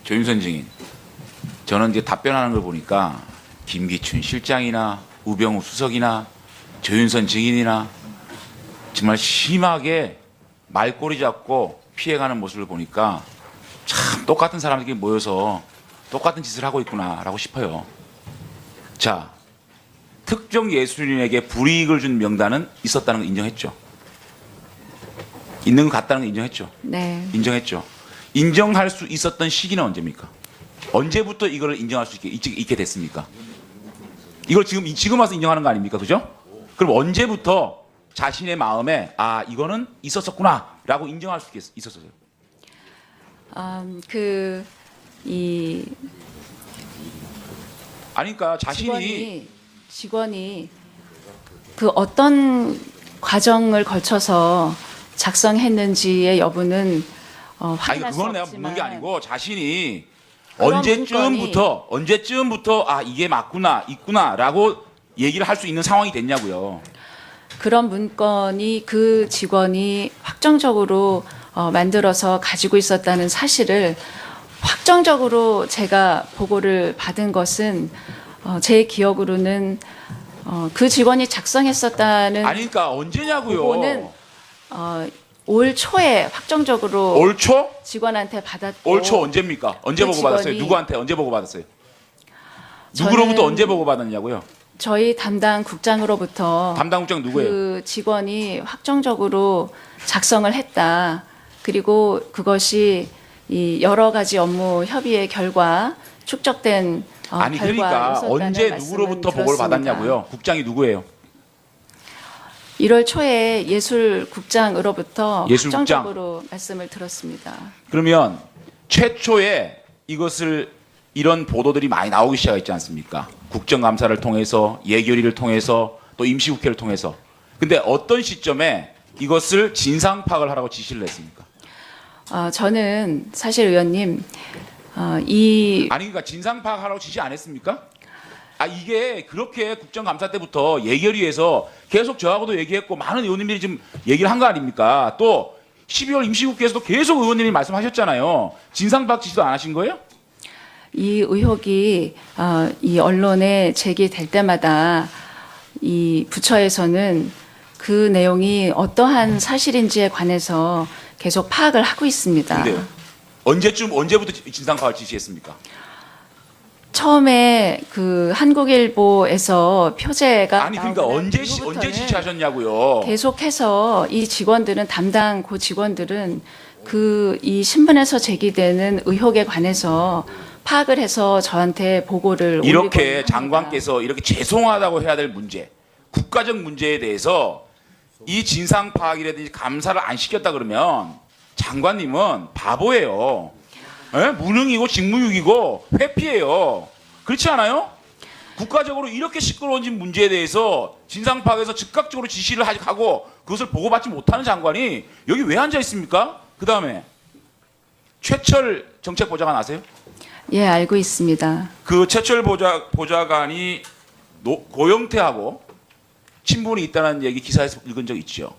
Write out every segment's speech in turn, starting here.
조윤선 증인, 저는 이제 답변하는 걸 보니까 김기춘 실장이나 우병우 수석이나 조윤선 증인이나 정말 심하게 말꼬리 잡고 피해가는 모습을 보니까 참 똑같은 사람들이 모여서 똑같은 짓을 하고 있구나라고 싶어요. 자, 특정 예술인에게 불이익을 준 명단은 있었다는 걸 인정했죠. 있는 것 같다는 걸 인정했죠. 네. 인정했죠. 인정할 수 있었던 시기는 언제입니까? 언제부터 이거를 인정할 수 있게 됐습니까? 이걸 지금 와서 인정하는 거 아닙니까? 그죠? 그럼 언제부터 자신의 마음에 아 이거는 있었었구나라고 인정할 수 있었어요? 아니 그러니까 자신이 직원이 그 어떤 과정을 거쳐서 작성했는지의 여부는 아니 확인할 수 그건 내가 없지만 묻는 게 아니고 자신이 그런 언제쯤부터 아 이게 맞구나 있구나라고 얘기를 할 수 있는 상황이 됐냐고요. 그런 문건이 그 직원이 확정적으로 만들어서 가지고 있었다는 사실을 확정적으로 제가 보고를 받은 것은 제 기억으로는 그 직원이 작성했었다는 아니 그러니까 언제냐고요. 보고는 올 초에 확정적으로 올 초? 직원한테 받았고 올 초 언제입니까? 언제 그 보고 받았어요? 직원이- 누구한테 언제 보고 받았어요? 저는 누구로부터 언제 보고 받았냐고요? 저희 담당 국장으로부터 담당 국장 누구예요? 그 직원이 확정적으로 작성을 했다. 그리고 그것이 이 여러 가지 업무 협의의 결과 축적된 아니 그러니까 결과였었다는 언제 말씀은 누구로부터 보고를 들었습니다. 받았냐고요? 국장이 누구예요? 1월 초에 예술국장으로부터 예술국장. 확정적으로 말씀을 들었습니다. 그러면 최초에 이런 보도들이 많이 나오기 시작했지 않습니까? 국정감사를 통해서 예결위를 통해서 또 임시국회를 통해서. 근데 어떤 시점에 이것을 진상 파악을 하라고 지시를 했습니까? 저는 사실 의원님 아니 그러니까 진상 파악하라고 지시 안 했습니까? 아 이게 그렇게 국정감사 때부터 예결위에서 계속 저하고도 얘기했고 많은 의원님들이 지금 얘기를 한 거 아닙니까? 또 12월 임시국회에서도 계속 의원님이 말씀하셨잖아요. 진상 파악 지시도 안 하신 거예요? 이 의혹이 이 언론에 제기될 때마다 이 부처에서는 그 내용이 어떠한 사실인지에 관해서 계속 파악을 하고 있습니다. 근데요. 언제부터 진상 파악을 지시했습니까? 처음에 그 한국일보에서 표제가 아니 그러니까 나오고 난 언제 이후부터는 지시하셨냐고요. 계속해서 이 직원들은 담당 그 직원들은 그 이 신문에서 제기되는 의혹에 관해서 파악을 해서 저한테 보고를 올리곤 이렇게 합니다. 장관께서 이렇게 죄송하다고 해야 될 문제, 국가적 문제에 대해서 이 진상 파악이라든지 감사를 안 시켰다 그러면 장관님은 바보예요. 예? 무능이고 직무유기고 회피예요. 그렇지 않아요? 국가적으로 이렇게 시끄러워진 문제에 대해서 진상 파악에서 즉각적으로 지시를 하고 그것을 보고받지 못하는 장관이 여기 왜 앉아 있습니까? 그 다음에 최철 정책보좌관 아세요? 예, 알고 있습니다. 그 최철 보좌관이 고영태하고 친분이 있다는 얘기 기사에서 읽은 적 있죠.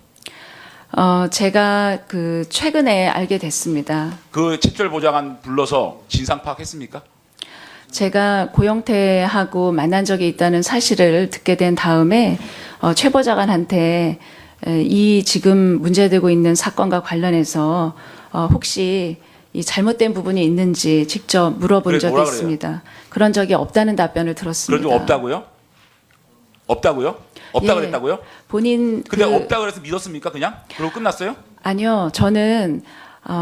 제가 그 최근에 알게 됐습니다. 그 최철 보좌관 불러서 진상 파악했습니까? 제가 고영태하고 만난 적이 있다는 사실을 듣게 된 다음에 최 보좌관한테 이 지금 문제되고 있는 사건과 관련해서 혹시 이 잘못된 부분이 있는지 직접 물어본 그래, 적이 뭐라 그래요? 있습니다. 그런 적이 없다는 답변을 들었습니다. 그런 적 없다고요? 없다고요? 없다 예. 그랬다고요? 본인 근데 그- 없다 그래서 믿었습니까? 그냥? 그러고 끝났어요? 아니요, 저는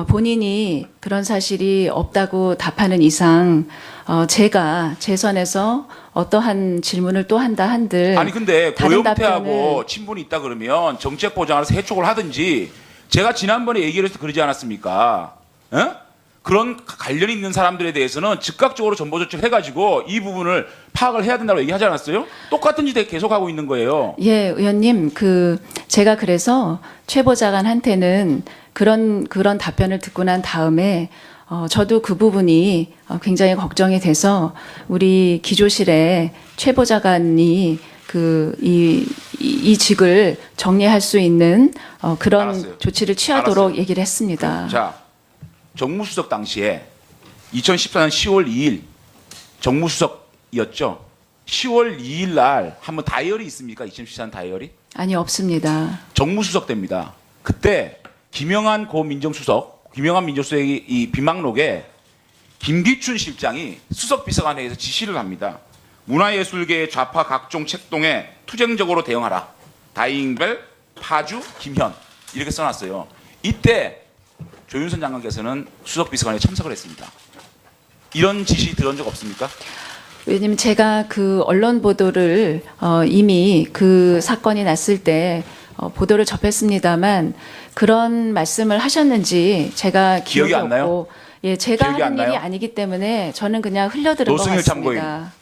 본인이 그런 사실이 없다고 답하는 이상 제가 제 선에서 어떠한 질문을 또 한다 한들 아니 근데 다른 고영태하고 답변을- 친분이 있다 그러면 정책보좌관에서 해촉을 하든지 제가 지난번에 얘기를 해서 그러지 않았습니까? 에? 그런 관련이 있는 사람들에 대해서는 즉각적으로 전보조치를 해가지고 이 부분을 파악을 해야 된다고 얘기하지 않았어요? 똑같은 짓 계속하고 있는 거예요. 예, 의원님, 제가 그래서 최 보좌관한테는 그런 답변을 듣고 난 다음에 저도 그 부분이 굉장히 걱정이 돼서 우리 기조실에 최 보좌관이 이 직을 정리할 수 있는 그런 알았어요. 조치를 취하도록 알았어요. 얘기를 했습니다. 자, 정무수석 당시에 2014년 10월 2일 정무수석이었죠. 10월 2일 날 한번 다이어리 있습니까? 2014년 다이어리? 아니, 없습니다. 정무수석 때입니다. 그때 김영한 민정수석이 이 비망록에 김기춘 실장이 수석비서관회에서 지시를 합니다. 문화예술계의 좌파 각종 책동에 투쟁적으로 대응하라. 다잉벨, 파주, 김현 이렇게 써놨어요. 이때 조윤선 장관께서는 수석비서관에 참석을 했습니다. 이런 지시 들은 적 없습니까? 왜냐면 제가 그 언론 보도를 이미 그 사건이 났을 때 보도를 접했습니다만 그런 말씀을 하셨는지 제가 기억이 기억이 안 나요? 없고, 예, 제가 기억이 안 하는 일이 나요? 아니기 때문에 저는 그냥 흘려들은 것 노승일 참고인. 같습니다.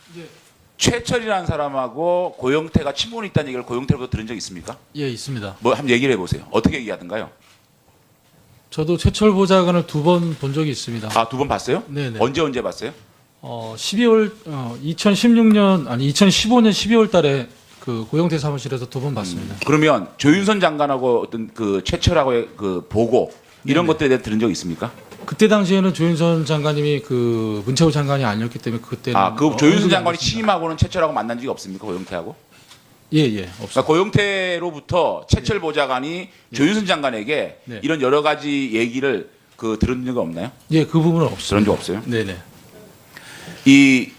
최철이라는 사람하고 고영태가 친분이 있다는 얘기를 고영태로부터 들은 적 있습니까? 예, 있습니다. 뭐 한번 얘기를 해보세요. 어떻게 얘기하던가요? 저도 최철 보좌관을 2번 본 적이 있습니다. 아, 두 번 봤어요? 네네. 언제 봤어요? 2015년 12월 달에 그 고영태 사무실에서 2번 봤습니다. 그러면 조윤선 장관하고 어떤 그 최철하고의 그 보고 이런 네네. 것들에 대해 들은 적 있습니까? 그때 당시에는 조윤선 장관님이 그 문체부 장관이 아니었기 때문에 그때는 아, 그 조윤선 언급이 안 장관이 됐습니다. 취임하고는 최철하고 만난 적이 없습니까? 고영태하고? 예, 없습니다. 그러니까 고영태로부터 최철 보좌관이 조윤선 장관에게 네. 이런 여러 가지 얘기를 그 들은 적이 없나요? 예, 그 부분은 없습니다. 들은 적 없어요? 네네. 이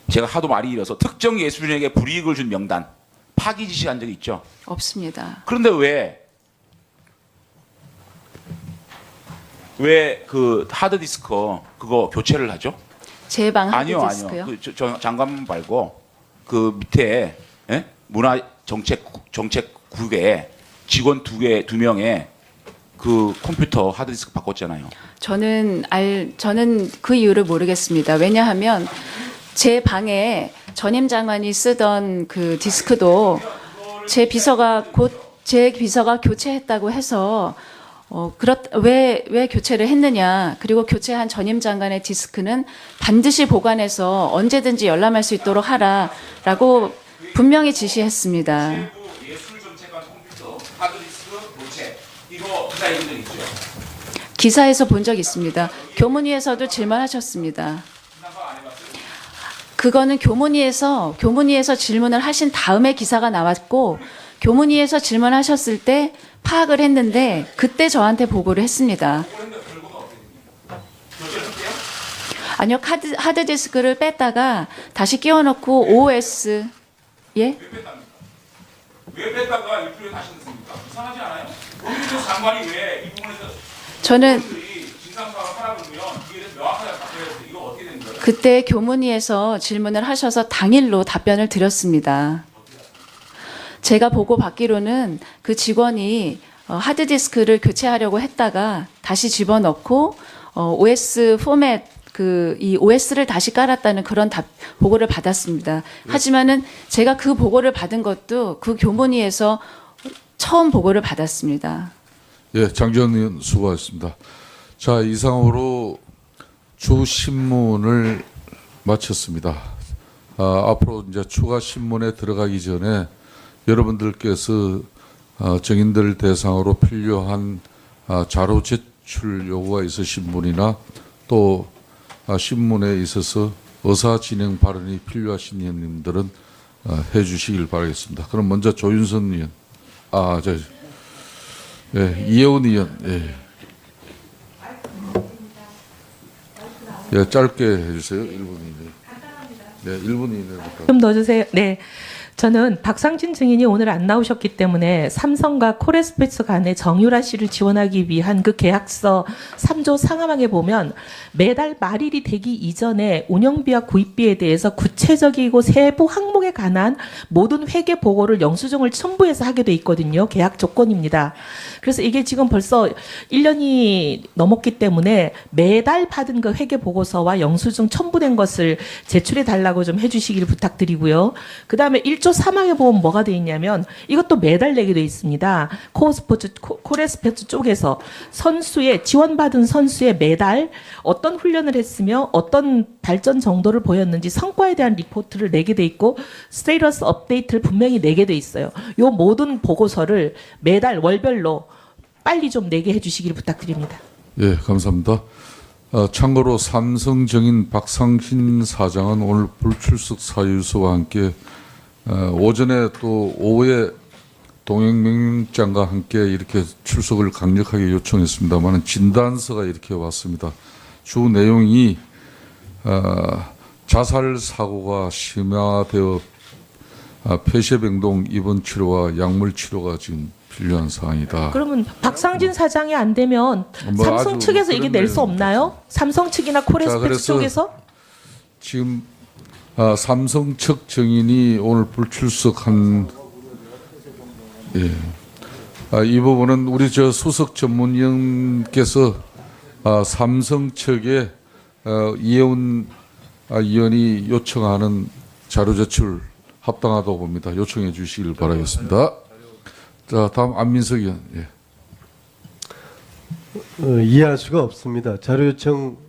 제가 하도 말이 길어서 특정 예술인에게 불이익을 준 명단 파기 지시한 적이 있죠. 없습니다. 그런데 왜 그 하드디스크 그거 교체를 하죠? 제 방 아니요. 하드디스크요? 저 장관 말고 그 밑에 문화정책국에 직원 두 명의 그 컴퓨터 하드디스크 바꿨잖아요. 저는 그 이유를 모르겠습니다. 왜냐하면 제 방에 전임 장관이 쓰던 그 디스크도 제 비서가 교체했다고 해서 왜 교체를 했느냐. 그리고 교체한 전임 장관의 디스크는 반드시 보관해서 언제든지 열람할 수 있도록 하라라고 분명히 지시했습니다. 예술정책관 컴퓨터 하드디스크 교체 이거 기사 읽은 적 있죠? 기사에서 본 적 있습니다. 교문위에서도 질문하셨습니다. 그거는 교문위에서 질문을 하신 다음에 기사가 나왔고 교문위에서 질문하셨을 때 파악을 했는데 그때 저한테 보고를 했습니다. 아니요, 하드디스크를 뺐다가 다시 끼워넣고 OS 예? 왜 뺐다가 이 표현 다시 넣습니까? 이상하지 않아요? 거기서 장관이 왜 이 부분에서 저는 진상파가 하라고 그러면 이게 명확하게 바꿔야 돼. 이거 어떻게 되는 거예요? 그때 교문위에서 질문을 하셔서 당일로 답변을 드렸습니다. 제가 보고 받기로는 그 직원이 하드디스크를 교체하려고 했다가 다시 집어넣고 OS 포맷 이 OS를 다시 깔았다는 그런 보고를 받았습니다. 하지만은 제가 그 보고를 받은 것도 그 교문위에서 처음 보고를 받았습니다. 예, 장지원 의원 수고하셨습니다. 자, 이상으로 주 신문을 마쳤습니다. 앞으로 이제 추가 신문에 들어가기 전에 여러분들께서 정인들 대상으로 필요한 자료 제출 요구가 있으신 분이나 또 신문에 있어서 의사 진행 발언이 필요하신 의원님들은 해주시길 바라겠습니다. 그럼 먼저 조윤선 의원, 이혜원 의원, 짧게 해주세요. 1분 이내. 네, 1분 이내부터. 좀 넣어주세요. 네. 저는 박상진 증인이 오늘 안 나오셨기 때문에 삼성과 코레스페츠 간의 정유라 씨를 지원하기 위한 그 계약서 3조 상하방에 보면 매달 말일이 되기 이전에 운영비와 구입비에 대해서 구체적이고 세부 항목에 관한 모든 회계 보고를 영수증을 첨부해서 하게 돼 있거든요. 계약 조건입니다. 그래서 이게 지금 벌써 1년이 넘었기 때문에 매달 받은 그 회계 보고서와 영수증 첨부된 것을 제출해 달라고 좀 해주시기를 부탁드리고요. 그 다음에 1조 3항에 보면 뭐가 돼 있냐면 이것도 매달 내게 돼 있습니다. 코레스포츠 쪽에서 지원받은 선수의 매달 어떤 훈련을 했으며 어떤 발전 정도를 보였는지 성과에 대한 리포트를 내게 돼 있고 스테이터스 업데이트를 분명히 내게 돼 있어요. 이 모든 보고서를 매달 월별로 빨리 좀 내게 해주시기를 부탁드립니다. 예, 감사합니다. 참고로 삼성 정인 박상신 사장은 오늘 불출석 사유서와 함께 오전에 또 오후에 동행명장과 함께 이렇게 출석을 강력하게 요청했습니다만 진단서가 이렇게 왔습니다. 주 내용이 자살 사고가 심화되어 폐쇄병동 입원 치료와 약물 치료가 지금 필요한 사항이다. 그러면 박상진 사장이 안 되면 뭐 삼성 아주 측에서 이게 그런 낼 수 내용입니다. 없나요? 삼성 측이나 코레스펙스 그래서 쪽에서? 지금 삼성 측 증인이 오늘 불출석한 이 부분은 우리 저 수석 전문위원께서 삼성 측에 이혜원 의원이 요청하는 자료 제출 합당하다고 봅니다. 요청해 주시길 바라겠습니다. 자, 다음 안민석 의원. 예. 이해할 수가 없습니다. 자료 요청